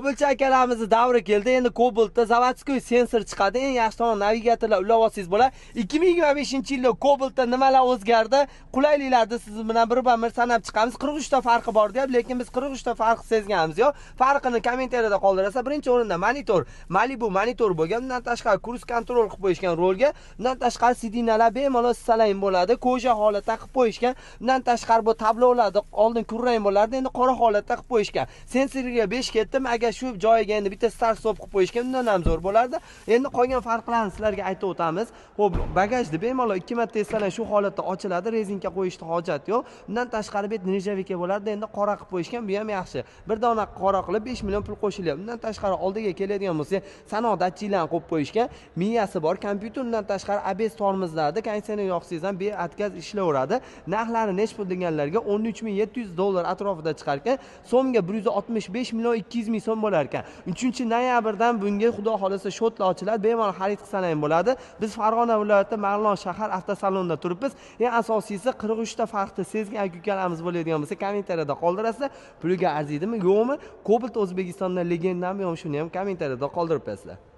Kobaltchi akalarimizni davri keldi. Endi Kobaltda zavodskiy sensor chiqadi. Eng yaxshi tomon navigatorlar ulab olsangiz bo'ladi. 2025-yilda Kobaltda nimalar o'zgardi? Qulayliklarni siz bilan bir-bir sanab chiqamiz. 43 ta farqi bor deyapti, lekin biz 43 ta farq sezganmiz. Yo, farqini kommentariyada qoldirasiz. Birinchi o'rinda monitor, Malibu monitor bo'lgan. Undan tashqari cruise control qilib qo'yishgan rolga. Undan tashqari sidinalar bemalol salayn bo'ladi. Koja holatda qilib qo'yishgan. Undan tashqari bu tablolarda oldin kulrang bo'lardi, endi qora holatda qilib qo'yishgan. Sensoriga 5 ketdim. Agar shu joyiga endi bitta start stop qilib qo'yishgan, undan ham zo'r bo'lardi. Endi qolgan farqlarni sizlarga aytib o'tamiz. Xo'p, bagajni bemalol 2 marta testalan shu holatda ochiladi, rezinka qo'yishni hojat yo'q. Undan tashqari bet nirjavika bo'lardi, endi qora qilib qo'yishgan, bu ham yaxshi. Bir dona qora qilib 5 million pul qo'shilyapti. Undan tashqari oldiga keladigan bo'lsa, sanoq datchiklarni qo'yib qo'yishgan, miyasi bor kompyuter. Undan tashqari ABS tormozlarida konditsioner yoqsangiz ham beatkaz ishlayveradi. Narxlari nech pul deganlarga $13,700 atrofida chiqar ekan. So'mga 165 million 200 ming so'm bo'lar ekan. 3-noyabrdan bunga xudo xolasa shotlar ochiladi, bemalol xarid qilsan ham bo'ladi. Biz Farg'ona viloyati Marg'ilon shahar avtosalonida turibmiz. Eng asosiysi 43 ta farqni sezgan aka-ukalarimiz bo'ladigan bo'lsa, kommentariyada qoldirasizlar. Puliga arziydimi, yo'qmi? Cobalt O'zbekistondan legendami, yo'qmi, shuni ham kommentariyada qoldirib qo'yasizlar.